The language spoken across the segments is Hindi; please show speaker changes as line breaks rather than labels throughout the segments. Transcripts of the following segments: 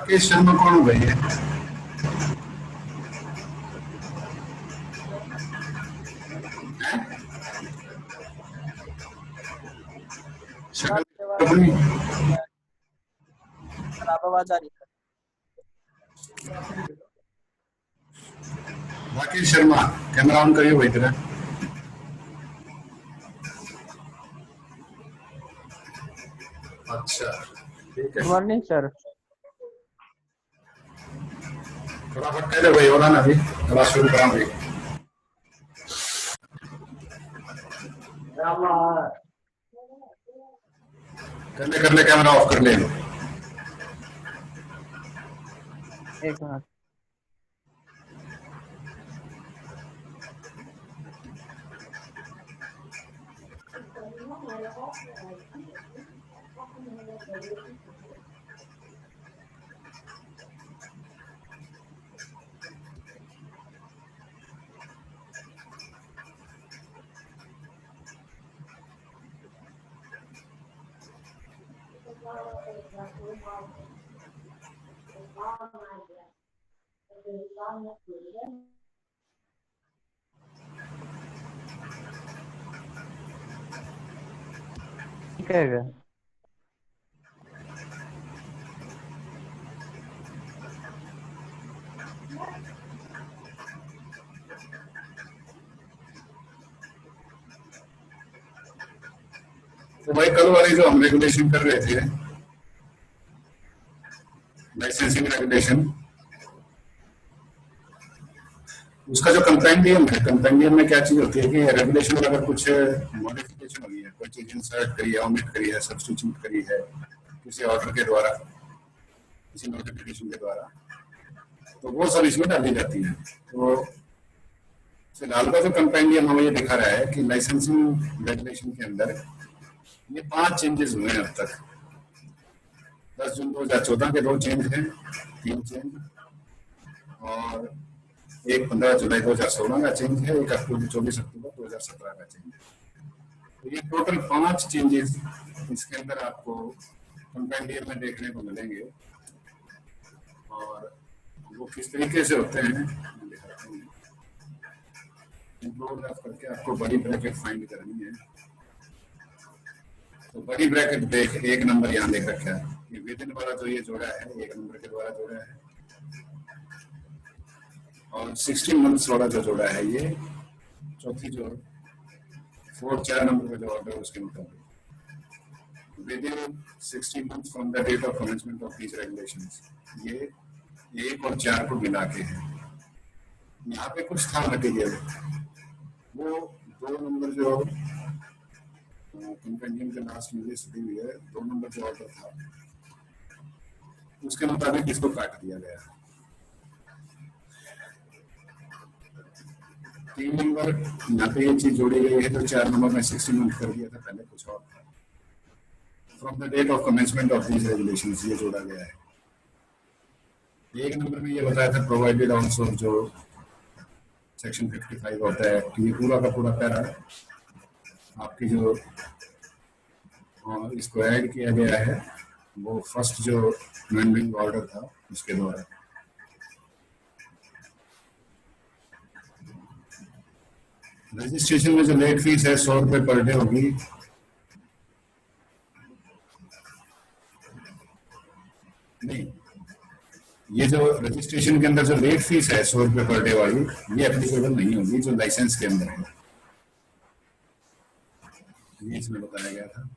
राकेश शर्मा कौन हो गई है? शक्ल अपनी
आवाज आ रही है।
राकेश शर्मा कैमरा ऑन करिए भाई तेरा। अच्छा ठीक है,
गुड मॉर्निंग सर।
फटाफट कह दे भाई, हो रहा ना अभी, क्लास शुरू करा भाई। कर ले कैमरा ऑफ कर ले।
एक मिनट। ठीक है क्या?
तो भाई कल वाली जो हम रेगुलेशन कर रहे थे, लाइसेंसिंग रेगुलेशन, उसका जो कंपेंडियम है, कंपेंडियम में क्या चीज होती है कि रेगुलेशन में अगर कुछ मॉडिफिकेशन हुई है, कोई चीज इंसर्ट करी है, ओमिट करी है, सब्स्टिट्यूट करी है किसी ऑर्डर के द्वारा, किसी नोटिफिकेशन के द्वारा, तो वो सब इसमें डाली जाती है। तो फिलहाल का जो कंपेंडियम हमें ये दिखा रहा है कि लाइसेंसिंग रेगुलेशन के अंदर ये 5 चेंजेस हुए हैं अब तक। 10 जून 2014 के 2 चेंज हैं, 3 चेंज, और एक 15 जुलाई 2016 का चेंज है, एक 24 अक्टूबर 2017 का चेंज है। तो ये टोटल 5 चेंजेस इसके अंदर आपको कंपेंडियम में देखने को मिलेंगे, और वो किस तरीके से होते हैं इंक्लूड करके आपको बड़ी ब्रैकेट फाइंड करनी है। तो बड़ी ब्रैकेट देख, एक नंबर यहाँ देख रखा है, ये विद इन वाला जो ये जोड़ा है, एक नंबर के द्वारा जोड़ा है, और 16 मंथ्स वाला जो जोड़ा है ये चौथी जो 4 नंबर का जो ऑर्डर है उसके मुताबिक within 16 months from the date of commencement of these regulations, ये 1 और 4 को मिला के है। यहाँ पे कुछ था मटेरियल, वो 2 नंबर जो कंपेंडियम के लास्ट में लिस्ट दी हुई है, 2 नंबर जो ऑर्डर था उसके मुताबिक इसको काट दिया गया। 3 नंबर यहाँ पे ये चीज जोड़ी गई है, तो 4 नंबर में 16 मंथ कर दिया था, पहले कुछ और था। From the date of commencement of these regulations ये जोड़ा गया है। 1 नंबर में ये बताया था प्रोवाइडेड ऑल्सो, जो सेक्शन 55 होता है, कि ये पूरा का पूरा पैरा आपकी जो इसको ऐड किया गया है वो फर्स्ट जो अमेंडमेंट ऑर्डर था उसके द्वारा। रजिस्ट्रेशन में जो लेट फीस है 100 रुपए पर डे होगी। नहीं, ये जो रजिस्ट्रेशन के अंदर जो लेट फीस है 100 रुपए पर डे वाली, ये एप्लीकेबल नहीं होगी जो लाइसेंस के अंदर है, ये इसमें बताया गया था।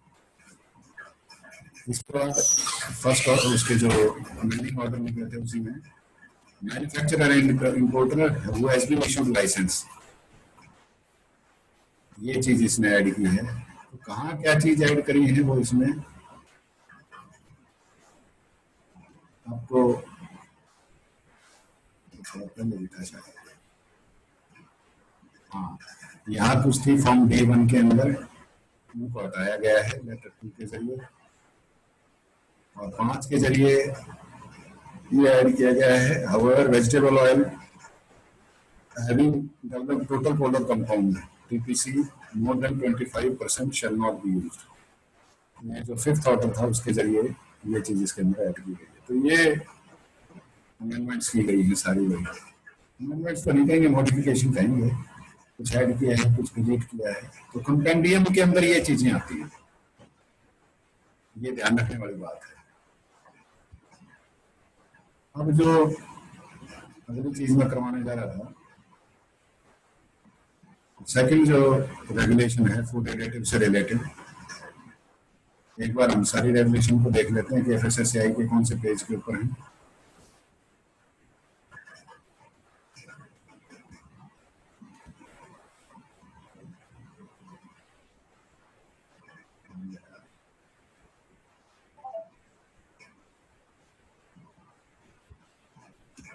इसके बाद फर्स्ट और उसके जो अमेंडिंग ऑर्डर निकले थे उसी में manufacturer and importer who has been issued licence, ये चीज इसने ऐड की है। तो कहाँ क्या चीज ऐड करी है वो इसमें आपको लिखा शायद, हाँ यहाँ कुछ थी फॉर्म D1 के अंदर, उनको हटाया गया है लेटर 2 के जरिए, और 5 के जरिए ये ऐड किया गया है however vegetable oil having developed total polar compound TPC more than 25% shall not be used। ये जो 5th ऑर्डर था उसके जरिए ये चीज इसके अंदर ऐड की गई है। तो ये अमेंडमेंट्स की गई हैं सारी वही। अमेंडमेंट्स तो नहीं कहेंगे, मॉडिफिकेशन कहेंगे, कुछ ऐड किया है, कुछ डिलीट किया है, तो कंपेंडियम के अंदर ये चीजें आती हैं, ये ध्यान रखने वाली बात है। अब जो अगली चीज मैं करवाने जा रहा था, सेकंड जो रेगुलेशन है फूड एडिटिव से रिलेटेड, एक बार हम सारी रेगुलेशन को देख लेते हैं कि एफएसएसएआई के कौन से पेज के ऊपर हैं।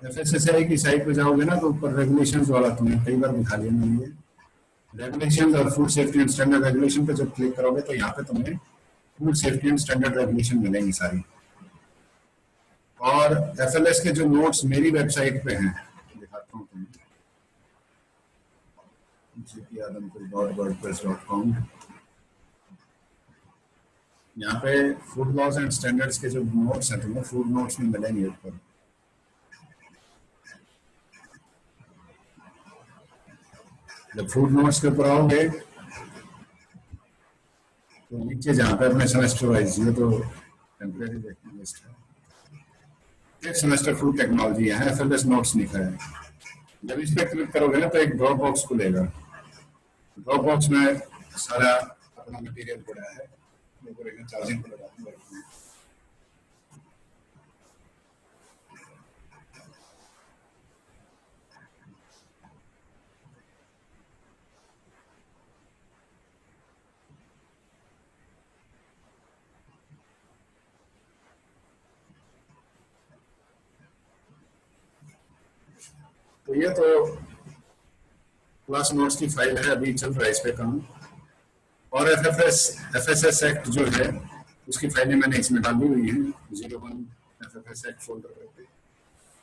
एफएसएसएआई की साइट पे जाओगे ना तो ऊपर रेगुलेशंस वाला तुम्हें कई बार दिखा लिया मैंने, रेगुलेशंस और food safety and standard regulation पे जब क्लिक करोगे तो यहाँ पे तुम्हें food safety and standard regulation मिलेंगी सारी। और एफएलएस के जो नोट्स मेरी वेबसाइट पे हैं, दिखाता हूँ तुम्हें, gpadamkur.wordpress.com। यहाँ पे फूड लॉज एंड स्टैंडर्ड्स के जो नोट्स हैं तुम्हें फूड नोट्स में मिलेंगे ऊपर। जब फूड नोट्स के ऊपर आओगे तो नीचे जहाँ पे अपने सेमेस्टर वाइज, ये तो टेम्परेरी देखने लिस्ट है, एक सेमेस्टर फूड टेक्नोलॉजी है, एफएलएस नोट्स लिखा है। जब इस पे क्लिक करोगे ना तो एक ड्रॉप बॉक्स खुलेगा, ड्रॉप बॉक्स में सारा अपना मटेरियल पड़ा है, चार्जिंग को लगा दूंगा। तो ये तो क्लास नोट्स की फाइल है, अभी चल रहा है इस पे काम। और एफएसएस एक्ट जो है उसकी फाइलें मैंने इसमें डाली हुई हैं, 01 एफएसएस एक्ट फोल्डर पे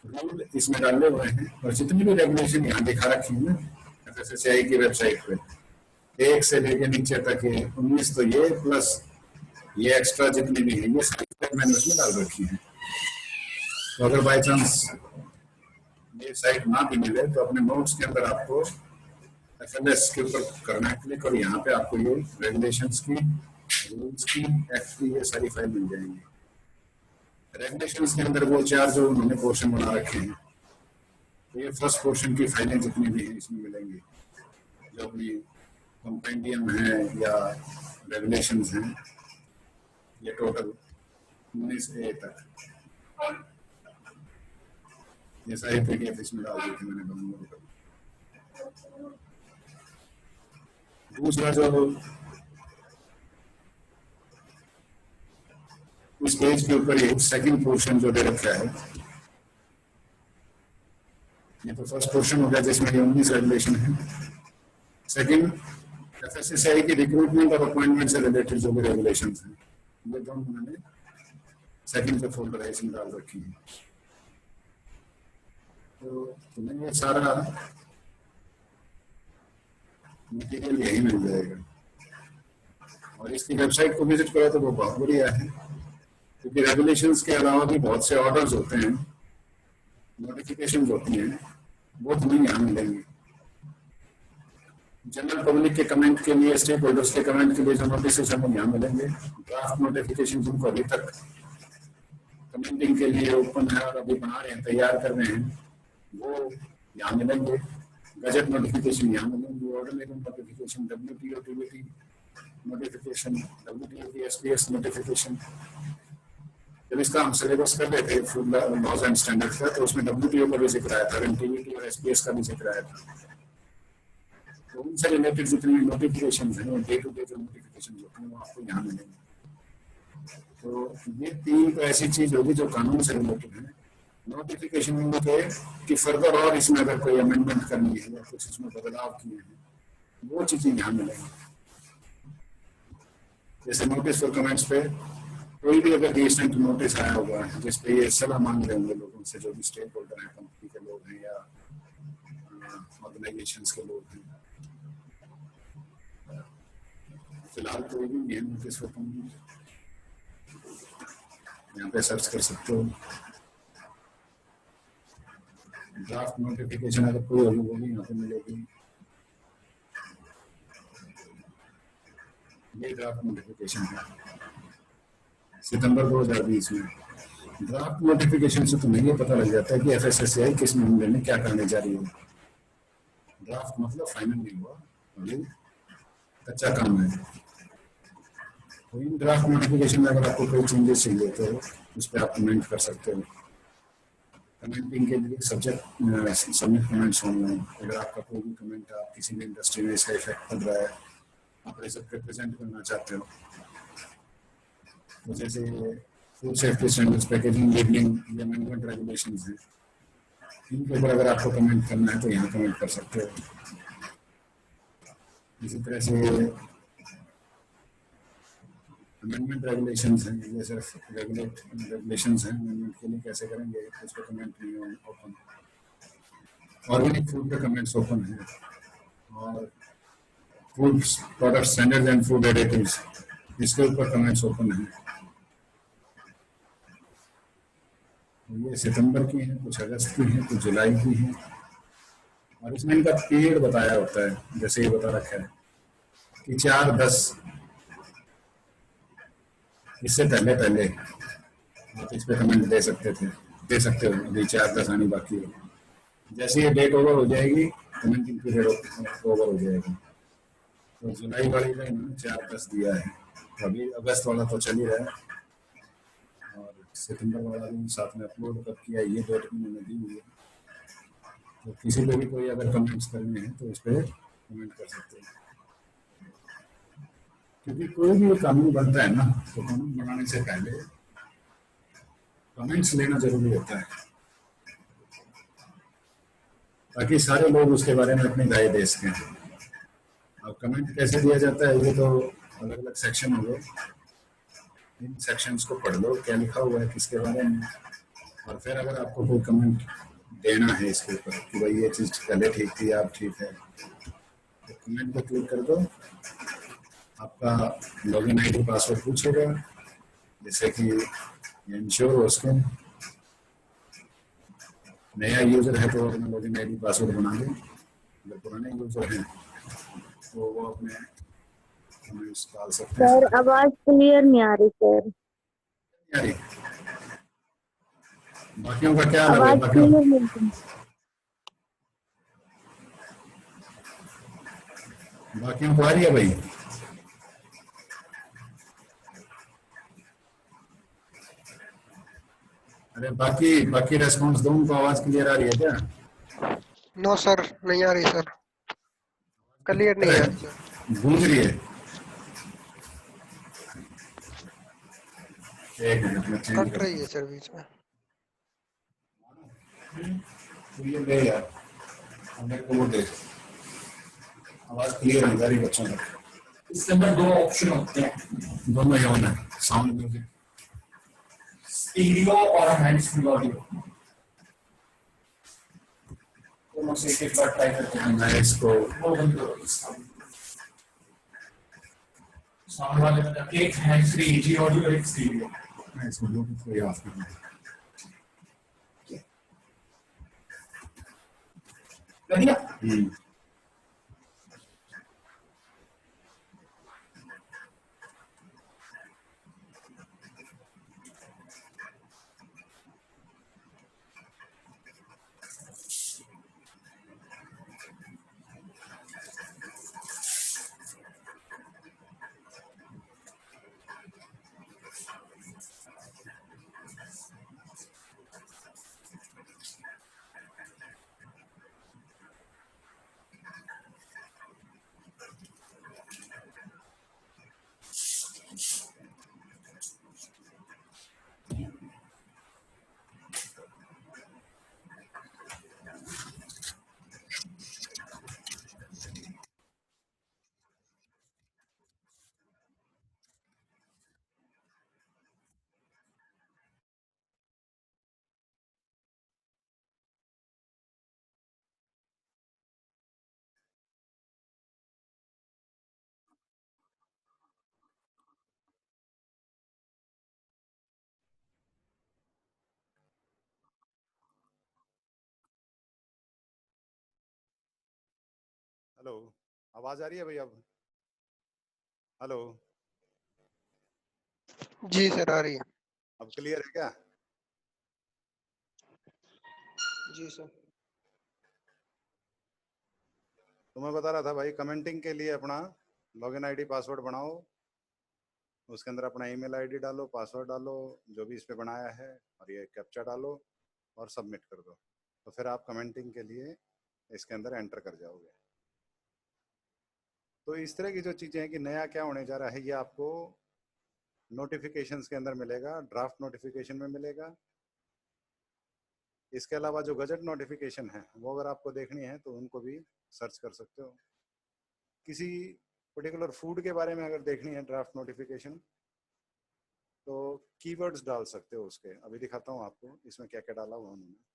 रूल इसमें डाले हुए हैं। और जितनी भी रेगुलेशन यहाँ दिखा रखी है ना एफएसएसएआई की वेबसाइट पे, एक से लेके नीचे तक ये 19, तो ये प्लस ये एक्स्ट्रा जितनी भी है ये सारी मैंने उसमें डाल रखी है। तो अगर बाई चांस ये साइट ना भी मिले तो अपने नोट्स के अंदर आपको एफएलएस के ऊपर करना है क्लिक, और यहाँ पे आपको ये रेगुलेशंस की, रूल्स की, एक्ट की ये सारी फाइल मिल जाएंगी। रेगुलेशंस के अंदर वो 4 जो उन्होंने पोर्शन बना रखे हैं, तो ये फर्स्ट पोर्शन की फाइलें जितनी भी हैं इसमें मिलेंगी, जो भी कंपेंडियम है या रेगुलेशंस हैं, ये टोटल 19A तक ये सारी पीडीएफ इसमें डाल दी थी मैंने डाउनलोड कर। दूसरा जो इस पेज के ऊपर ये सेकंड पोर्शन जो दे रखा है, ये तो फर्स्ट पोर्शन हो गया जिसमें 19 रेगुलेशन है। सेकंड एफएसएसएआई की रिक्रूटमेंट और अपॉइंटमेंट से रिलेटेड जो भी रेगुलेशंस हैं, ये दोनों मैंने सेकंड पे फोल्डर है इसमें डाल रखी है। तो तुम्हें ये सारा मटेरियल यही मिल जाएगा, और इसकी वेबसाइट को विजिट करो तो वो बहुत बढ़िया है, क्योंकि रेगुलेशंस के अलावा भी बहुत से ऑर्डर्स होते हैं, नोटिफिकेशंस होती हैं, वो तुम्हें यहाँ मिलेंगी। जनरल पब्लिक के कमेंट के लिए, स्टेक होल्डर्स के कमेंट के लिए जो नोटिस हमें यहाँ मिलेंगे, ड्राफ्ट नोटिफिकेशन जिनको अभी तक कमेंटिंग के लिए ओपन है और अभी बना रहे हैं, तैयार कर रहे हैं, वो यहाँ मिलेंगे। गजट नोटिफिकेशन यहाँ मिलेंगे, order level notification, WTO TBT notification, WTO की एसपीएस नोटिफिकेशन। जब इसका हम सिलेबस कर रहे थे फूड लॉज एंड स्टैंडर्ड्स का, तो उसमें डब्ल्यूटीओ का भी जिक्र आया था, टीबीटी और एसपीएस का भी जिक्र आया था। तो उनसे रिलेटेड जितनी नोटिफिकेशन है, डे टू डे जो नोटिफिकेशन होते हैं वो आपको यहाँ मिलेंगे। तो ये 3 तो ऐसी चीज होगी जो कानून से रिलेटेड है। नोटिफिकेशन में के कि फर्दर और इसमें अगर कोई अमेंडमेंट करनी है या कुछ इसमें बदलाव किए हैं, वो चीजें यहाँ मिलेंगी। जैसे नोटिस फॉर कमेंट्स पे कोई भी अगर रिसेंट नोटिस आया हुआ है जिसपे ये सलाह मांग रहे होंगे लोगों से, जो भी स्टेक होल्डर है, कंपनी के लोग हैं या ऑर्गेनाइजेशंस के लोग हैं, फिलहाल कोई भी नहीं है नोटिस फॉर कमेंट्स, यहाँ पे सर्च कर सकते हो। ड्राफ्ट नोटिफिकेशन अगर कोई होगी वो भी यहाँ पे मिलेगी। ये ड्राफ्ट नोटिफिकेशन है सितंबर 2020 में। ड्राफ्ट नोटिफिकेशन से तुम्हें ये पता लग जाता है कि एफएसएसएआई किस मामले में क्या करने जा रही है। ड्राफ्ट मतलब फाइनल नहीं हुआ, अभी कच्चा काम है। तो इन ड्राफ्ट नोटिफिकेशन में अगर आपको कोई चेंजेस चाहिए तो उस पर आप कमेंट कर सकते हो। कमेंटिंग के लिए सब्जेक्ट सबमिट कमेंट्स होंगे। अगर आपका कोई भी कमेंट आप किसी भी इंडस्ट्री में इसका इफेक्ट पड़ रहा है, आप रिप्रेजेंट करना चाहते हो, तो जैसे food safety standards, packaging, labelling या मैनेजमेंट रेगुलेशंस हैं, इनके ऊपर अगर आपको कमेंट करना है तो यहाँ कमेंट कर सकते हो। इसी तरह से अमेंडमेंट रेगुलेशंस हैं, ये सिर्फ रेगुलेशंस हैं, अमेंडमेंट के लिए कैसे करेंगे उस पर कमेंट नहीं है ओपन। ऑर्गेनिक फूड पे कमेंट्स ओपन है, और food product standards and food additives इसके ऊपर कमेंट्स ओपन है। ये सितंबर की हैं, कुछ अगस्त की हैं, कुछ जुलाई की हैं, और इसमें इनका पीरियड बताया होता है। जैसे ये बता रखा है कि 4-10 इससे पहले आप इस पे कमेंट दे सकते हो। अभी 4-10 आनी बाकी है। जैसे ये डेट ओवर हो जाएगी, कमेंटिंग पीरियड ओवर हो जाएगा। तो जुलाई वाली में इन्होंने 4-10 दिया है, तो अभी अगस्त वाला तो चल ही रहा है, और सितंबर वाला भी साथ में अपलोड कब किया ये डेट भी मैंने दी हुई है। तो किसी को भी कोई अगर कमेंट्स करने हैं तो इस पर कमेंट कर सकते हैं, क्योंकि कोई भी कानून बनता है ना, तो कानून बनाने से पहले कमेंट्स लेना जरूरी होता है, ताकि सारे लोग उसके बारे में अपनी राय दे सकें। अब कमेंट कैसे दिया जाता है, ये तो अलग अलग सेक्शन हो गए, इन सेक्शंस को पढ़ लो क्या लिखा हुआ है किसके बारे में, और फिर अगर आपको कोई कमेंट देना है इसके ऊपर कि भाई ये चीज़ पहले ठीक थी, आप ठीक है, तो कमेंट पर क्लिक कर दो। आपका लॉगिन आईडी पासवर्ड पूछेगा, जैसे कि इंश्योर हो उसके नया यूजर है तो अपना लॉगिन आईडी पासवर्ड बना दें। अगर पुराने यूजर हैं तो वो अपने कमेंट्स डाल सकते हैं।
सर आवाज क्लियर नहीं आ रही सर।
यारी बाकियों का क्या
आवाज क्लियर नहीं।
बाकियों को आ रही है भाई? अरे बाकी रेस्पॉन्स दो, उनको आवाज क्लियर आ रही है क्या?
नो सर, नहीं आ रही सर, क्लियर नहीं आ रही सर,
गूंज रही है। एक मिनट में चेंज
कट रही है सर बीच में।
तो ये ले यार, मेरे को वो दे, आवाज क्लियर नहीं आ रही बच्चों तक।
इसके अंदर 2 ऑप्शन होते हैं,
दोनों ही ऑन है, साउंड म्यूजिक,
स्टीरियो और हैंड्स फ्री ऑडियो। दोनों से एक बार ट्राई करते हैं।
मैं इसको
वो बंद करो, साउंड वाले में जाके एक हैंड्स फ्री इजी ऑडियो और एक स्टीरियो।
मैं इसको ब्लूटूथ को ही ऑफ करना है।
कर दिया?
हेलो, आवाज आ रही है भाई अब? हेलो,
जी सर आ रही है।
अब क्लियर है क्या?
जी सर।
तो मैं बता रहा था भाई, कमेंटिंग के लिए अपना लॉगिन आईडी पासवर्ड बनाओ, उसके अंदर अपना ईमेल आईडी डालो, पासवर्ड डालो, जो भी इस पे बनाया है, और ये कैप्चा डालो और सबमिट कर दो। तो फिर आप कमेंटिंग के लिए इसके अंदर एंटर कर जाओगे। तो इस तरह की जो चीज़ें हैं कि नया क्या होने जा रहा है, ये आपको नोटिफिकेशंस के अंदर मिलेगा, ड्राफ्ट नोटिफिकेशन में मिलेगा। इसके अलावा जो गजट नोटिफिकेशन है वो अगर आपको देखनी है तो उनको भी सर्च कर सकते हो। किसी पर्टिकुलर फूड के बारे में अगर देखनी है ड्राफ्ट नोटिफिकेशन, तो कीवर्ड्स डाल सकते हो उसके। अभी दिखाता हूँ आपको इसमें क्या क्या डाला हुआ उन्होंने।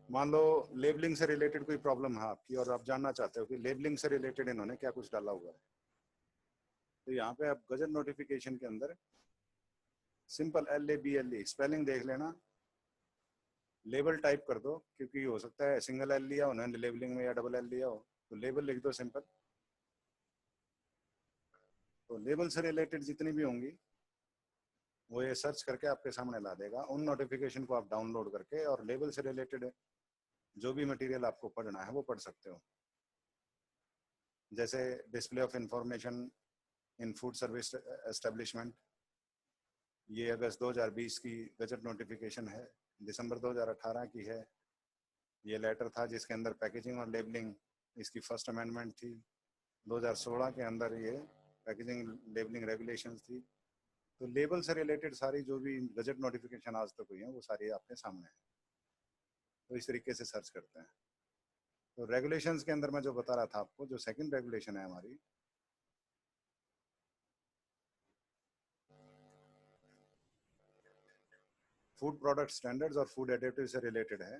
मान लो लेबलिंग से रिलेटेड कोई प्रॉब्लम है आपकी और आप जानना चाहते हो कि लेबलिंग से रिलेटेड इन्होंने क्या कुछ डाला हुआ है, तो यहाँ पे आप गजट नोटिफिकेशन के अंदर सिंपल LABLE स्पेलिंग देख लेना, लेबल टाइप कर दो, क्योंकि हो सकता है सिंगल एल लिया उन्होंने लेबलिंग में या डबल एल लिया हो, तो लेबल लिख दो सिंपल। तो लेबल से रिलेटेड जितनी भी होंगी वो ये सर्च करके आपके सामने ला देगा। उन नोटिफिकेशन को आप डाउनलोड करके और लेबल से रिलेटेड जो भी मटेरियल आपको पढ़ना है वो पढ़ सकते हो। जैसे display of information in food service establishment, ये अगस्त 2020 की गजट नोटिफिकेशन है, दिसंबर 2018 की है। ये लेटर था जिसके अंदर पैकेजिंग और लेबलिंग इसकी फर्स्ट अमेंडमेंट थी। 2016 के अंदर ये पैकेजिंग लेबलिंग रेगुलेशंस थी। तो लेबल से रिलेटेड सारी जो भी गजट नोटिफिकेशन आज तक हुई हैं वो सारी आपके सामने है। तो इस तरीके से सर्च करते हैं। तो रेगुलेशंस के अंदर मैं जो बता रहा था आपको, जो सेकंड रेगुलेशन है हमारी, फूड प्रोडक्ट स्टैंडर्ड्स और फूड एडिटिव से रिलेटेड है।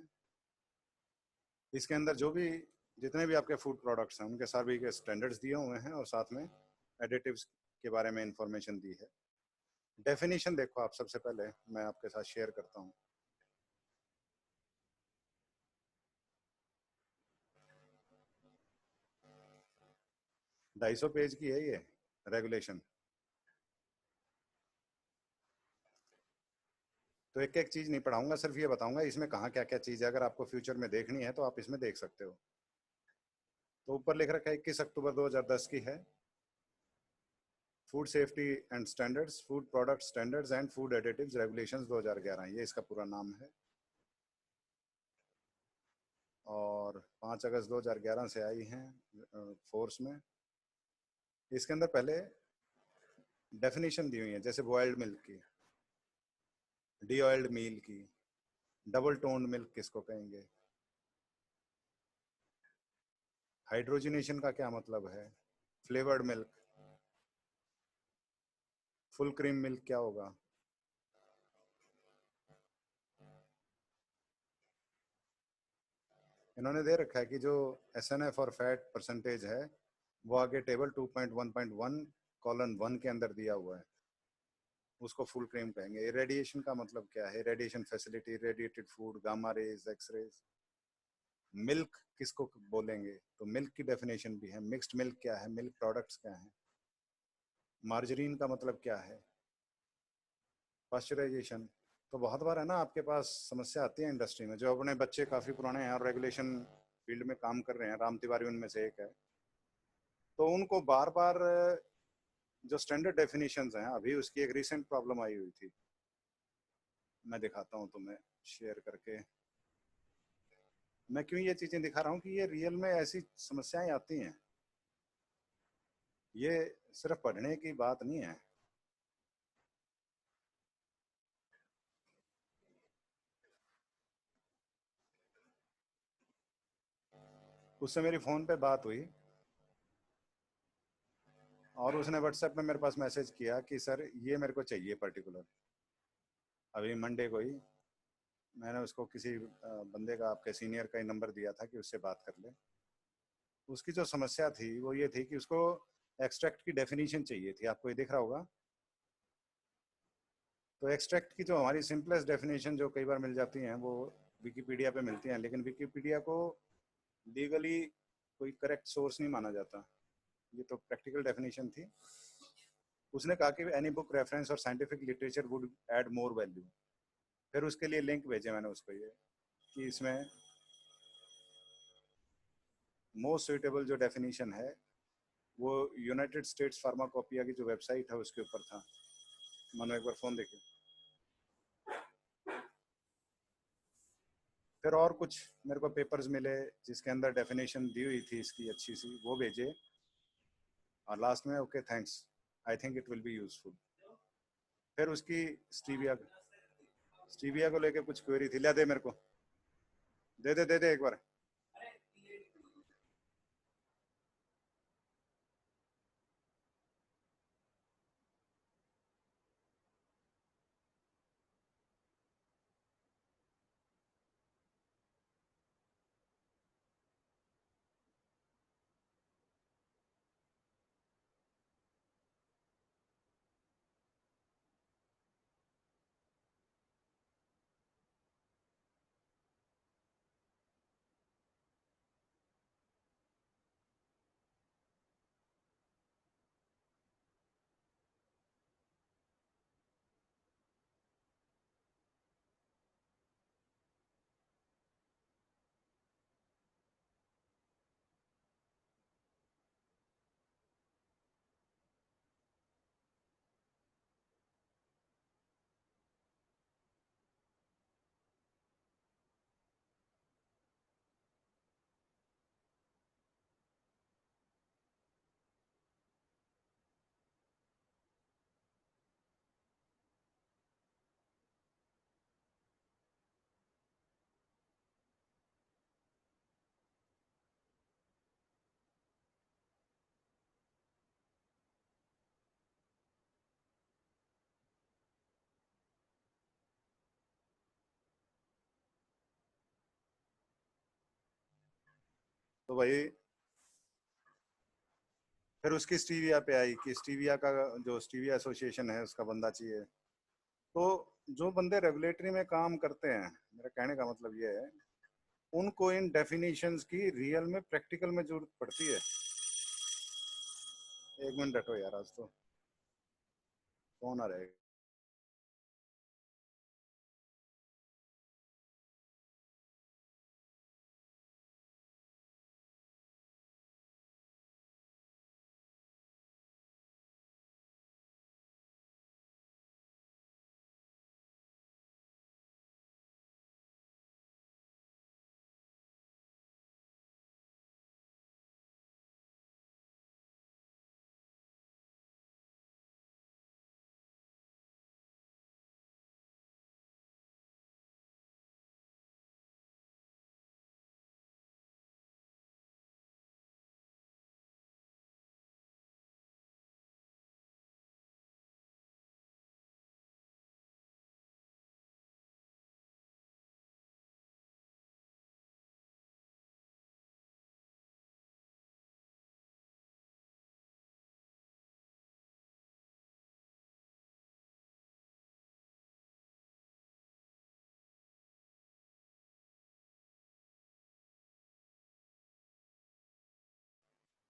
इसके अंदर जो भी जितने भी आपके फूड प्रोडक्ट्स हैं उनके सभी के स्टैंडर्ड्स दिए हुए हैं और साथ में एडिटिव्स के बारे में इंफॉर्मेशन दी है। डेफिनेशन देखो आप, सबसे पहले मैं आपके साथ शेयर करता हूँ। ढाई सौ पेज की है ये रेगुलेशन। तो एक एक चीज नहीं पढ़ाऊंगा, सिर्फ ये बताऊंगा इसमें कहाँ क्या क्या चीज है। अगर आपको फ्यूचर में देखनी है तो आप इसमें देख सकते हो। तो ऊपर लिख रखा है 21 अक्टूबर 2010 की है, food safety and standards, food product standards and food additives regulations 2011, ये इसका पूरा नाम है। और 5 अगस्त 2011 से आई हैं फोर्स में। इसके अंदर पहले डेफिनेशन दी हुई है, जैसे बॉइल्ड मिल्क की, डी ऑयल्ड मील की, डबल टोन्ड मिल्क किसको कहेंगे, हाइड्रोजनेशन का क्या मतलब है, flavoured milk, full cream milk क्या होगा। इन्होंने दे रखा है कि जो SNF और फैट परसेंटेज है वो आगे टेबल 2.1.1 के अंदर दिया हुआ है, उसको फुल क्रीम कहेंगे। रेडिएशन का मतलब क्या है, radiation facility, radiated food, gamma rays, X-rays. Milk किसको बोलेंगे, तो मिल्क की डेफिनेशन भी है। मिक्स्ड मिल्क क्या है, मिल्क प्रोडक्ट्स क्या है, मार्जरीन का मतलब क्या है, पास्चराइजेशन। तो बहुत बार है ना आपके पास समस्या आती है इंडस्ट्री में, जो अपने बच्चे काफ़ी पुराने हैं और रेगुलेशन फील्ड में काम कर रहे हैं, राम तिवारी उनमें से एक है, तो उनको बार बार जो स्टैंडर्ड डेफिनेशंस हैं, अभी उसकी एक रिसेंट प्रॉब्लम आई हुई थी, मैं दिखाता हूँ तुम्हें शेयर करके। मैं क्यों ये चीज़ें दिखा रहा हूँ कि ये रियल में ऐसी समस्याएं आती हैं, ये सिर्फ पढ़ने की बात नहीं है। उससे मेरी फ़ोन पे बात हुई और उसने व्हाट्सएप में मेरे पास मैसेज किया कि सर ये मेरे को चाहिए पर्टिकुलर, अभी मंडे को ही। मैंने उसको किसी बंदे का, आपके सीनियर का ही नंबर दिया था कि उससे बात कर ले। उसकी जो समस्या थी वो ये थी कि उसको एक्सट्रैक्ट की डेफिनेशन चाहिए थी, आपको ये दिख रहा होगा। तो एक्सट्रैक्ट की जो हमारी सिंपलेस्ट डेफिनेशन जो कई बार मिल जाती हैं वो विकिपीडिया पे मिलती हैं, लेकिन विकिपीडिया को लीगली कोई करेक्ट सोर्स नहीं माना जाता। ये तो प्रैक्टिकल डेफिनेशन थी। उसने कहा कि एनी बुक रेफरेंस और scientific literature would add more value. फिर उसके लिए लिंक भेजे मैंने उसको, ये कि इसमें मोस्ट सुइटेबल जो डेफिनेशन है वो यूनाइटेड स्टेट्स फार्माकोपिया की जो वेबसाइट है उसके ऊपर था। मानो एक बार फोन देखिए। फिर और कुछ मेरे को पेपर्स मिले जिसके अंदर डेफिनेशन दी हुई थी इसकी अच्छी सी, वो भेजे और लास्ट में okay thanks, I think it will be useful. फिर उसकी स्टीविया को लेके कुछ क्वेरी थी, लिया दे मेरे को, दे दे एक बार। तो भाई फिर उसकी स्टीविया पे आई कि स्टीविया का जो स्टीविया एसोसिएशन है उसका बंदा चाहिए। तो जो बंदे रेगुलेटरी में काम करते हैं, मेरा कहने का मतलब ये है, उनको इन डेफिनेशंस की रियल में प्रैक्टिकल में जरूरत पड़ती है। एक मिनट हटो यार, आज तो फोन आ रहेगा।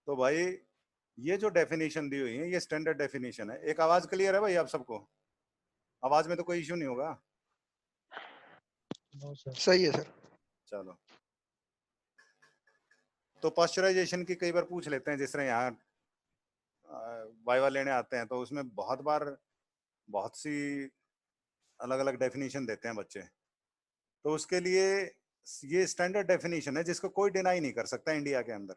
तो भाई ये जो डेफिनेशन दी हुई है ये स्टैंडर्ड डेफिनेशन है। एक आवाज क्लियर है भाई आप सबको? आवाज में तो कोई इश्यू नहीं होगा?
सही है सर।
चलो, तो पास्चराइजेशन की कई बार पूछ लेते हैं, जिस तरह यहाँ वाइवा लेने आते हैं तो उसमें बहुत बार बहुत सी अलग अलग डेफिनेशन देते हैं बच्चे। तो उसके लिए ये स्टैंडर्ड डेफिनेशन है जिसको कोई डिनाई नहीं कर सकता इंडिया के अंदर।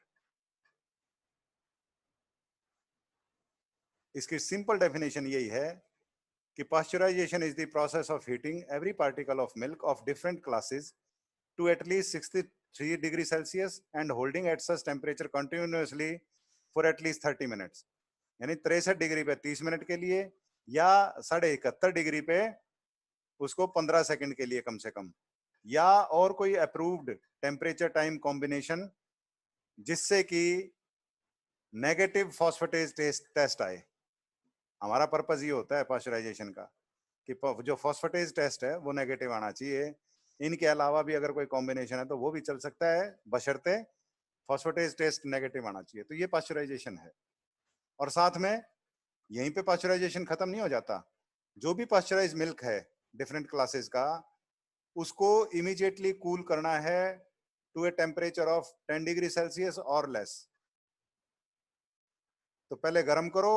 इसकी सिंपल डेफिनेशन यही है कि pasteurisation is the process of heating every particle of milk of different classes to at least 63 degree Celsius and holding at such temperature continuously for at least 30 minutes. यानी 63 डिग्री पे 30 मिनट के लिए या 71.5 डिग्री पे उसको 15 सेकंड के लिए कम से कम, या और कोई अप्रूव्ड टेम्परेचर टाइम कॉम्बिनेशन जिससे कि नेगेटिव फॉस्फेटेज टेस्ट आए। हमारा पर्पज ये होता है पास्चराइजेशन का कि जो फॉस्फेटेज टेस्ट है वो नेगेटिव आना चाहिए। इनके अलावा भी अगर कोई कॉम्बिनेशन है तो वो भी चल सकता है, बशर्ते
फॉस्फेटेज टेस्ट नेगेटिव आना चाहिए। तो ये पाश्चराइजेशन है। और साथ में यहीं पे पाश्चराइजेशन खत्म नहीं हो जाता, जो भी पाश्चराइज मिल्क है डिफरेंट क्लासेस का, उसको इमीडिएटली कूल करना है to a temperature of 10 degree Celsius और लेस। तो पहले गर्म करो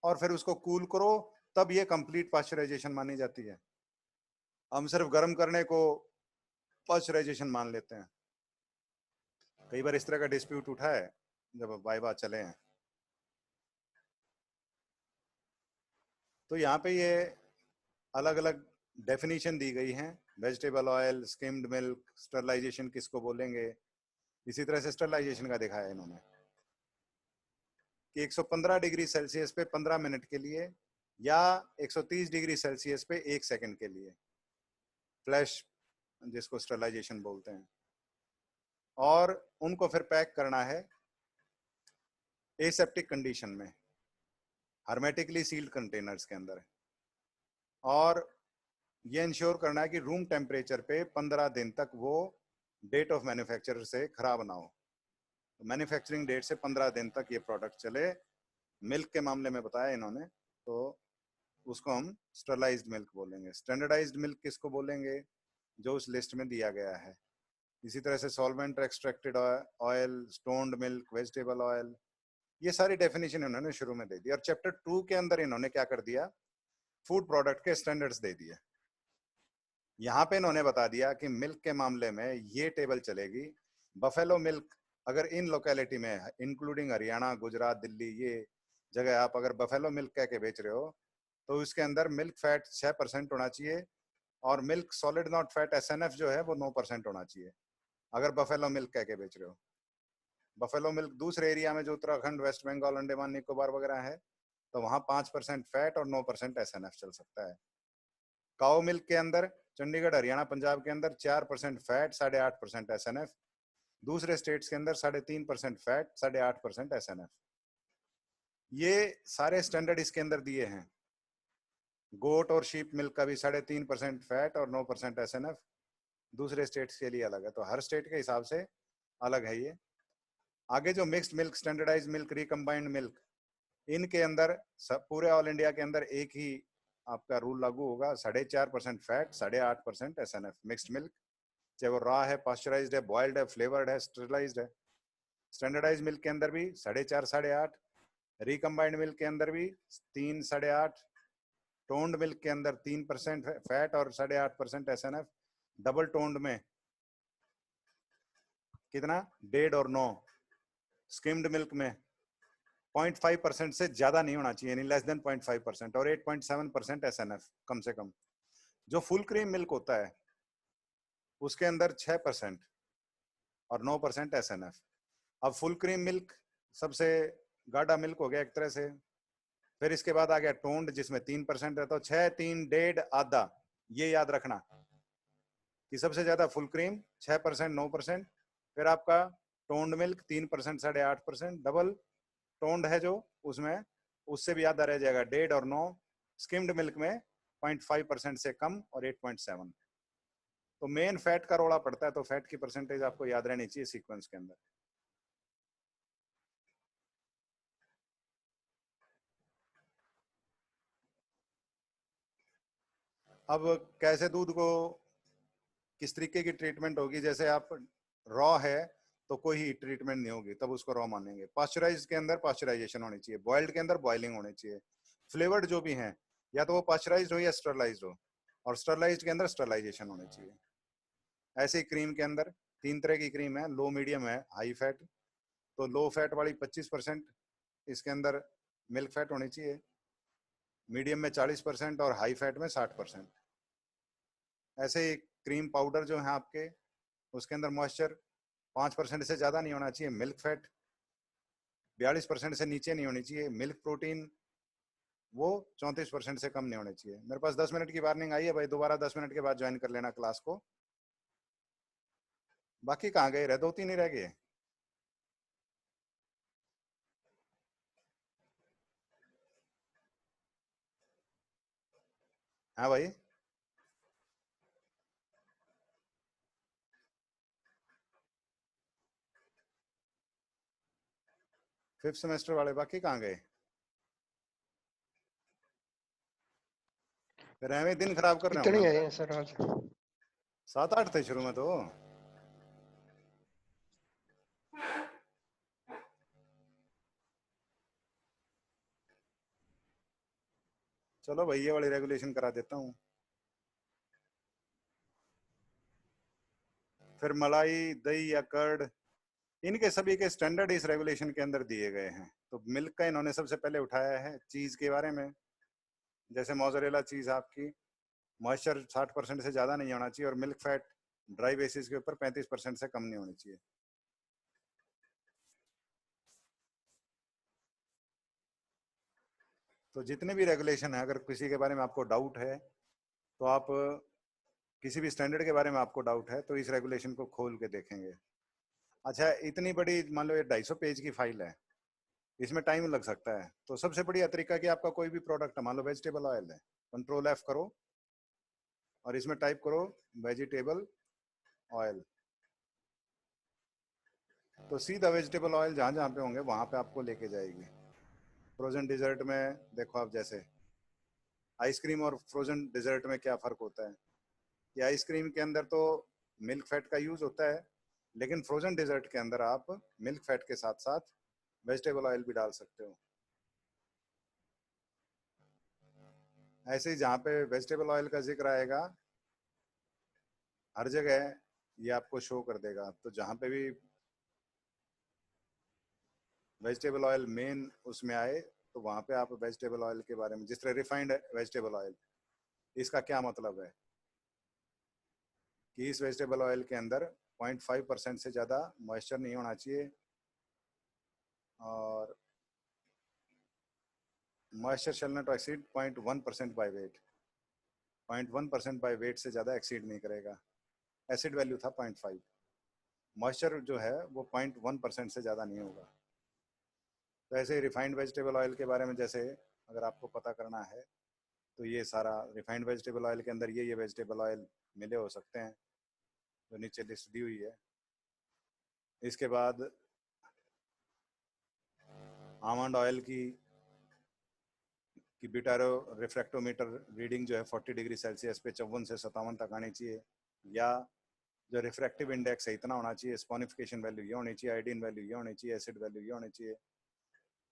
और फिर उसको कूल करो, तब ये कंप्लीट पाश्चराइजेशन मानी जाती है। हम सिर्फ गर्म करने को पाश्चराइजेशन मान लेते हैं। कई बार इस तरह का डिस्प्यूट उठा है जब वाइवा चले हैं। तो यहाँ पे ये अलग अलग डेफिनेशन दी गई हैं, vegetable oil, skimmed milk, sterilisation किसको बोलेंगे। इसी तरह से स्टरलाइजेशन का दिखाया है इन्होंने कि 115 डिग्री सेल्सियस पे 15 मिनट के लिए या 130 डिग्री सेल्सियस पे 1 सेकंड के लिए फ्लैश, जिसको स्टरलाइजेशन बोलते हैं, और उनको फिर पैक करना है एसेप्टिक कंडीशन में, हर्मेटिकली सील्ड कंटेनर्स के अंदर, और ये इंश्योर करना है कि रूम टेम्परेचर पे 15 दिन तक वो डेट ऑफ मैन्युफैक्चरर से खराब ना हो। मैन्युफैक्चरिंग डेट से 15 दिन तक ये प्रोडक्ट चले। मिल्क के मामले में बताया इन्होंने, तो उसको हम स्टरलाइज्ड मिल्क बोलेंगे। स्टैंडर्डाइज्ड मिल्क किसको बोलेंगे, जो उस लिस्ट में दिया गया है। इसी तरह से solvent extracted oil, stoned milk, vegetable oil, ये सारी डेफिनेशन इन्होंने शुरू में दे दी। और चैप्टर 2 के अंदर इन्होंने क्या कर दिया, फूड प्रोडक्ट के स्टैंडर्ड्स दे दिए। यहाँ पे इन्होंने बता दिया कि मिल्क के मामले में ये टेबल चलेगी। बफेलो मिल्क अगर इन लोकेलिटी में, इंक्लूडिंग हरियाणा, गुजरात, दिल्ली, ये जगह आप अगर बफेलो मिल्क कह के बेच रहे हो, तो इसके अंदर मिल्क फैट 6% होना चाहिए, और milk solid not fat SNF जो है वो 9% होना चाहिए अगर बफेलो मिल्क कह के बेच रहे हो। बफेलो मिल्क दूसरे एरिया में जो उत्तराखंड, वेस्ट बंगाल, अंडमान निकोबार वगैरह है, तो वहां 5% फैट और 9% SNF चल सकता है। काओ मिल्क के अंदर चंडीगढ़, हरियाणा, पंजाब के अंदर 4% फैट, 8.5% SNF। दूसरे स्टेट्स के अंदर 3.5% फैट, 8.5% SNF। ये सारे स्टैंडर्ड इसके अंदर दिए हैं। गोट और शीप मिल्क का भी 3.5% फैट और 9% SNF दूसरे स्टेट्स के लिए अलग है। तो हर स्टेट के हिसाब से अलग है ये। आगे जो mixed milk, standardise milk, recombined milk, इनके अंदर सब पूरे ऑल इंडिया के अंदर एक ही आपका रूल लागू होगा, 4.5% फैट, 8.5% SNF मिक्स्ड मिल्क, चाहे वो रॉ है, पास्चराइज्ड है, बॉइल्ड है, फ्लेवर्ड है, स्टरलाइज्ड है। स्टैंडर्डाइज मिल्क के अंदर भी 4.5, 8.5, रिकम्बाइंड मिल्क के अंदर भी 3, 8.5, टोन्ड मिल्क के अंदर 3% फैट और 8.5% SNF, डबल टोन्ड में कितना, 1.5 और 9, स्किम्ड मिल्क में 0.5% से ज्यादा नहीं होना चाहिए, यानी लेस देन 0.5%, और 8.7% SNF कम से कम। जो फुल क्रीम मिल्क होता है उसके अंदर 6% और 9% SNF। अब फुल क्रीम मिल्क सबसे गाढ़ा मिल्क हो गया एक तरह से। फिर इसके बाद आ गया टोन्ड, जिसमें 3% रहता है। 6, 3, 1.5, आधा, ये याद रखना कि सबसे ज्यादा फुल क्रीम 6%, 9%, फिर आपका टोन्ड मिल्क 3%, 8.5%, डबल टोन्ड है जो उसमें, उससे भी याद रह जाएगा 1.5 और 9, स्किम्ड मिल्क में 0.5% से कम और 8.7। तो मेन फैट का रोड़ा पड़ता है, तो फैट की परसेंटेज आपको याद रहनी चाहिए सीक्वेंस के अंदर। अब कैसे दूध को किस तरीके की ट्रीटमेंट होगी, जैसे आप रॉ है तो कोई ही ट्रीटमेंट नहीं होगी, तब उसको रॉ मानेंगे। पास्चराइज के अंदर पास्चराइजेशन होनी चाहिए, बॉइल्ड के अंदर बॉइलिंग होनी चाहिए, फ्लेवर्ड जो भी हैं या तो वो पास्चराइज्ड हो या स्टरलाइज्ड हो, और स्टरलाइज्ड के अंदर स्टरलाइजेशन होनी चाहिए। ऐसे ही क्रीम के अंदर 3 तरह की क्रीम है, लो, मीडियम है, हाई फैट। तो लो फैट वाली 25% इसके अंदर मिल्क फैट होनी चाहिए, मीडियम में 40% और हाई फैट में 60%। ऐसे ही क्रीम पाउडर जो है आपके, उसके अंदर मॉइस्चर 5% से ज्यादा नहीं होना चाहिए, मिल्क फैट 42% से नीचे नहीं होनी चाहिए, मिल्क प्रोटीन वो 34% से कम नहीं होने चाहिए। मेरे पास 10 मिनट की वार्निंग आई है भाई, दोबारा 10 मिनट के बाद ज्वाइन कर लेना क्लास को। बाकी कहाँ गए रहे, 2-3 ही रह गए। हाँ भाई, 5th सेमेस्टर वाले बाकी कहाँ गए? फिर हमें दिन खराब कर रहे
इतने ही
हो।
आए हैं सर आज।
7-8 थे शुरू में तो। चलो भाई ये वाली रेगुलेशन करा देता हूँ। फिर मलाई, दही या कर्ड, इनके सभी के स्टैंडर्ड इस रेगुलेशन के अंदर दिए गए हैं। तो मिल्क का इन्होंने सबसे पहले उठाया है। चीज के बारे में, जैसे मोज़रेला चीज आपकी मॉइस्चर 60% से ज्यादा नहीं होना चाहिए और मिल्क फैट ड्राई बेसिस के ऊपर 35% से कम नहीं होनी चाहिए। तो जितने भी रेगुलेशन है, अगर किसी के बारे में आपको डाउट है तो आप, किसी भी स्टैंडर्ड के बारे में आपको डाउट है तो इस रेगुलेशन को खोल के देखेंगे। अच्छा, इतनी बड़ी मान लो ये 250 पेज की फाइल है, इसमें टाइम लग सकता है। तो सबसे बढ़िया तरीका कि आपका कोई भी प्रोडक्ट, मान लो वेजिटेबल ऑयल है, कंट्रोल F करो और इसमें टाइप करो वेजिटेबल ऑयल। तो सीधा वेजिटेबल ऑयल जहां जहां पे होंगे वहां पे आपको लेके जाएगी। फ्रोजन डिजर्ट में देखो आप, जैसे आइसक्रीम और फ्रोजन डिजर्ट में क्या फर्क होता है कि आइसक्रीम के अंदर तो मिल्क फैट का यूज होता है, लेकिन फ्रोजन डिजर्ट के अंदर आप मिल्क फैट के साथ साथ वेजिटेबल ऑयल भी डाल सकते हो। ऐसे ही जहाँ पे वेजिटेबल ऑयल का जिक्र आएगा हर जगह ये आपको शो कर देगा। तो जहाँ पे भी वेजिटेबल ऑयल मेन उसमें आए तो वहाँ पे आप वेजिटेबल ऑयल के बारे में, जिस तरह रिफाइंड वेजिटेबल ऑयल, इसका क्या मतलब है कि इस वेजिटेबल ऑयल के अंदर 0.5% से ज़्यादा मॉइस्चर नहीं होना चाहिए और moisture shall not exceed 0.1% by weight. 0.1% by weight से ज़्यादा एक्सीड नहीं करेगा। एसिड वैल्यू था 0.5, मॉइस्चर जो है वो 0.1% से ज़्यादा नहीं होगा। तो ऐसे रिफाइंड वेजिटेबल ऑयल के बारे में जैसे अगर आपको पता करना है तो ये सारा रिफाइंड वेजिटेबल ऑयल के अंदर ये वेजिटेबल ऑयल मिले हो सकते हैं, जो नीचे लिस्ट दी हुई है। इसके बाद आमंड ऑयल की बिटारो रिफ्रैक्टोमीटर रीडिंग जो है 40 डिग्री सेल्सियस पे 54 से 57 तक आनी चाहिए, या जो रिफ्रैक्टिव इंडेक्स है इतना होना चाहिए, स्पोनिफिकेशन वैल्यू ये होनी चाहिए, आयोडीन वैल्यू ये होनी चाहिए, एसिड वैल्यू ये होनी चाहिए,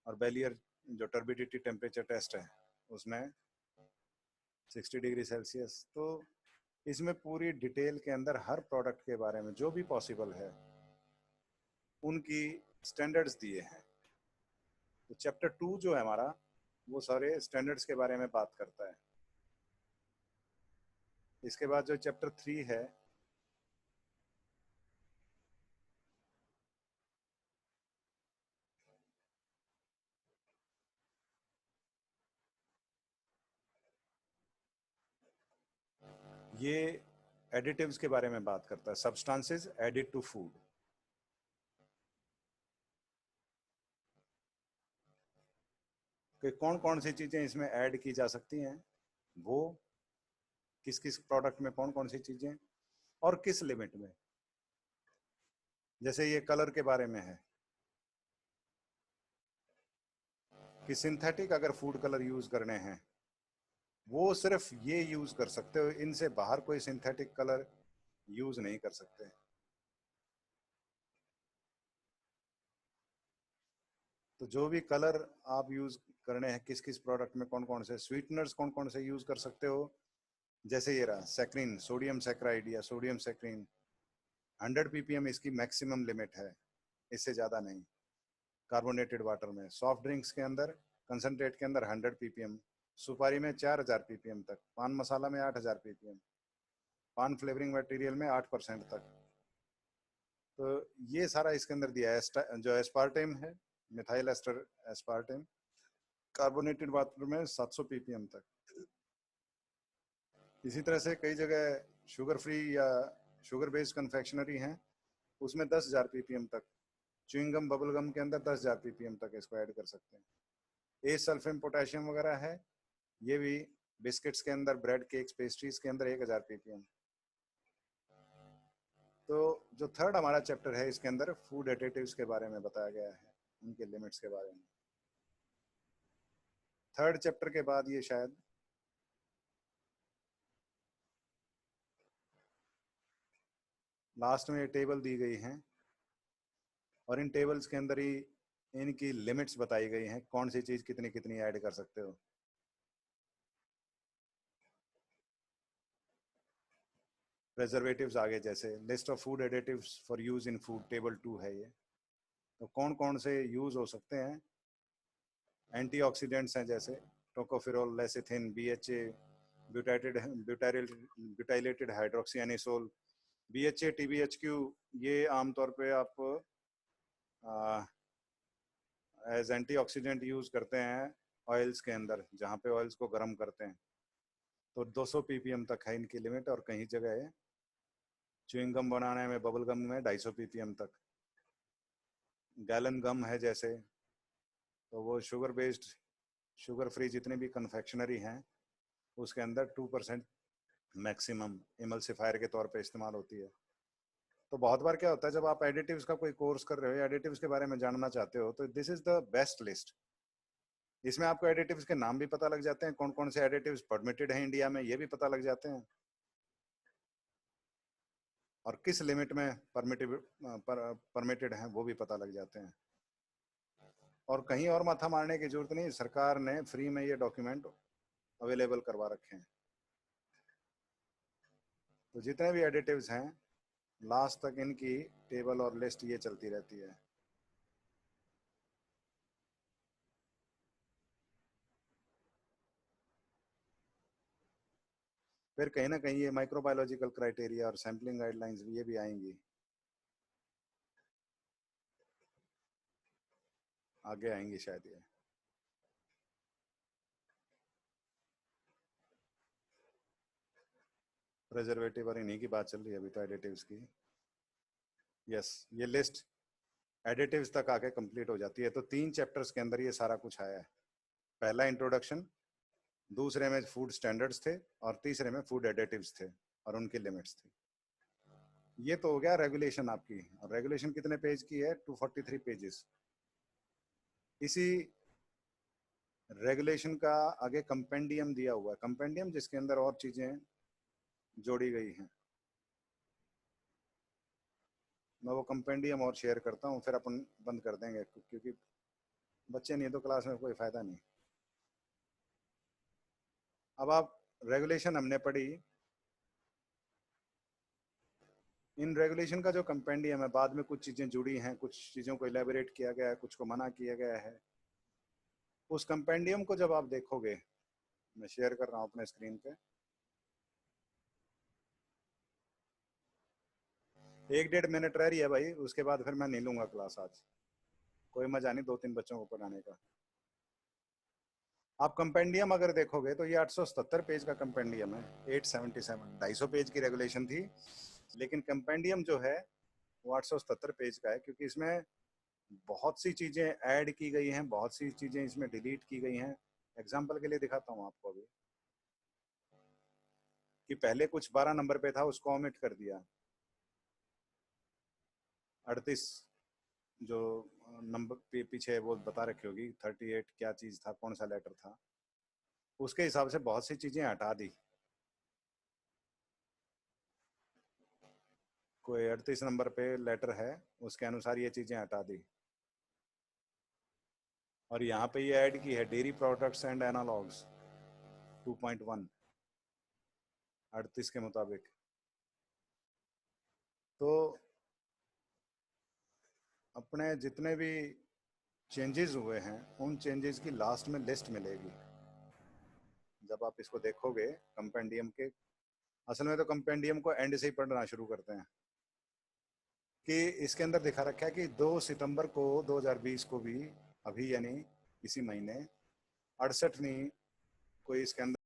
और बेलियर जो टर्बिडिटी टेम्परेचर टेस्ट है उसमें 60 डिग्री सेल्सियस। तो इसमें पूरी डिटेल के अंदर हर प्रोडक्ट के बारे में जो भी पॉसिबल है उनकी स्टैंडर्ड्स दिए हैं। तो चैप्टर 2 जो है हमारा वो सारे स्टैंडर्ड्स के बारे में बात करता है। इसके बाद जो चैप्टर 3 है ये एडिटिव्स के बारे में बात करता है, सब्सटेंसेस एडिड टू फूड। कि कौन कौन सी चीजें इसमें ऐड की जा सकती हैं, वो किस किस प्रोडक्ट में कौन कौन सी चीजें और किस लिमिट में। जैसे ये कलर के बारे में है कि सिंथेटिक अगर फूड कलर यूज करने हैं वो सिर्फ ये यूज कर सकते हो, इनसे बाहर कोई सिंथेटिक कलर यूज नहीं कर सकते। तो जो भी कलर आप यूज करने हैं, किस किस प्रोडक्ट में कौन कौन से स्वीटनर्स कौन कौन से यूज कर सकते हो। जैसे ये रहा सैक्रिन, सोडियम सैक्राइड या सोडियम सैक्रिन, 100 ppm इसकी मैक्सिमम लिमिट है, इससे ज़्यादा नहीं। कार्बोनेटेड वाटर में, सॉफ्ट ड्रिंक्स के अंदर, कंसनट्रेट के अंदर 100 ppm, सुपारी में 4000 ppm तक, पान मसाला में 8000 ppm, पान फ्लेवरिंग मटेरियल में 8% तक। तो ये सारा इसके अंदर दिया है। जो एस्पार्टेम है, methyl ester aspartame, carbonated water में 700 ppm तक। इसी तरह से कई जगह शुगर फ्री या शुगर बेस्ड कन्फेक्शनरी हैं, उसमें 10,000 ppm तक। च्युइंगम बबल गम के अंदर 10,000 ppm तक इसको ऐड कर सकते हैं। ए सल्फेम पोटेशियम वगैरह है, ये भी बिस्किट्स के अंदर, ब्रेड, केक्स, पेस्ट्रीज के अंदर 1000 ppm। तो जो थर्ड हमारा चैप्टर है इसके अंदर फूड एडिटिव्स के बारे में बताया गया है। उनके लिमिट्स के बारे में। थर्ड चैप्टर के बाद ये शायद लास्ट में ये टेबल दी गई हैं और इन टेबल्स के अंदर ही इनकी लिमिट्स बताई गई हैं, कौन सी चीज कितनी कितनी ऐड कर सकते हो। प्रिजर्वेटिव्स आगे जैसे list of food additives for use in food, table 2 है ये। तो कौन कौन से यूज हो सकते हैं? एंटीऑक्सीडेंट्स हैं जैसे tocopherol, lecithin, BHA, butylated hydroxy anisole, BHA, TBHQ. ये आमतौर पे आप एज एंटीऑक्सीडेंट यूज करते हैं ऑयल्स के अंदर, जहाँ पे ऑयल्स को गर्म करते हैं। तो 200 ppm तक है इनकी लिमिट, और कहीं जगह है च्युइंग गम बनाने में, बबल गम में 250 ppm तक। गैलन गम है जैसे, तो वो शुगर बेस्ड, शुगर फ्री जितने भी कन्फेक्शनरी हैं उसके अंदर 2% मैक्सिमम इमल्सिफायर के तौर पे इस्तेमाल होती है। तो बहुत बार क्या होता है, जब आप एडिटिव्स का कोई कोर्स कर रहे हो, एडिटिव्स के बारे में जानना चाहते हो, तो this is the best list. इसमें आपको एडिटिव्स के नाम भी पता लग जाते हैं, कौन कौन से एडिटिव्स परमिटेड हैं इंडिया में, ये भी पता लग जाते हैं, और किस लिमिट में परमिटेड हैं वो भी पता लग जाते हैं। और कहीं और माथा मारने की जरूरत नहीं, सरकार ने फ्री में ये डॉक्यूमेंट अवेलेबल करवा रखे हैं। तो जितने भी एडिटिव्स हैं लास्ट तक इनकी टेबल और लिस्ट ये चलती रहती है। फिर कहीं ना कहीं ये माइक्रोबायोलॉजिकल क्राइटेरिया और सैम्पलिंग गाइडलाइंस ये भी आएंगी, आगे आएंगी शायद ये। प्रिजर्वेटिव और इन्हीं की बात चल रही है अभी तो, एडिटिव्स की। यस, ये लिस्ट एडिटिव्स तक आके कंप्लीट हो जाती है। तो 3 चैप्टर्स के अंदर ये सारा कुछ आया है। पहला इंट्रोडक्शन, दूसरे में फूड स्टैंडर्ड्स थे, और तीसरे में फूड एडिटिव्स थे और उनकी लिमिट्स थी। ये तो हो गया रेगुलेशन आपकी। और रेगुलेशन कितने पेज की है? 243 पेजेस। इसी रेगुलेशन का आगे कंपेंडियम दिया हुआ है, कंपेंडियम जिसके अंदर और चीजें जोड़ी गई हैं। मैं वो कंपेंडियम और शेयर करता हूँ, फिर अपन बंद कर देंगे, क्योंकि बच्चे नहीं तो क्लास में कोई फायदा नहीं। अब आप रेगुलेशन हमने पढ़ी, इन रेगुलेशन का जो कंपेंडियम है, बाद में कुछ चीजें जुड़ी हैं, कुछ चीजों को इलेबोरेट किया गया है, कुछ को मना किया गया है। उस कंपेंडियम को जब आप देखोगे, मैं शेयर कर रहा हूं अपने स्क्रीन पे, 1-1.5 मिनट रह रही है भाई, उसके बाद फिर मैं नहीं लूंगा क्लास आज, कोई मजा नहीं 2-3 बच्चों को पढ़ाने का। आप कंपेंडियम अगर देखोगे तो ये 877 पेज का कंपेंडियम है, 877, 250 पेज की रेगुलेशन थी, लेकिन कंपेंडियम जो है वो 877 पेज का है, क्योंकि इसमें बहुत सी चीजें ऐड की गई हैं, बहुत सी चीजें इसमें डिलीट की गई हैं। एग्जाम्पल के लिए दिखाता हूँ आपको अभी, कि पहले कुछ 12 नंबर पे था, उसको ओमिट कर दिया। 38 जो नंबर पीछे वो बता रखी होगी, 38 क्या चीज था, कौन सा लेटर था, उसके हिसाब से बहुत सी चीजें हटा दी। कोई 38 नंबर पे लेटर है, उसके अनुसार ये चीजें हटा दी। और यहाँ पे ये ऐड की है डेयरी प्रोडक्ट्स एंड एनालॉग्स 2.1 38 के मुताबिक। तो अपने जितने भी चेंजेस हुए हैं, उन चेंजेस की लास्ट में लिस्ट मिलेगी जब आप इसको देखोगे कंपेंडियम के। असल में तो कंपेंडियम को एंड से ही पढ़ना शुरू करते हैं, कि इसके अंदर दिखा रखा है कि 2 सितंबर को 2020 को भी, अभी यानी इसी महीने, 68वीं कोई इसके अंदर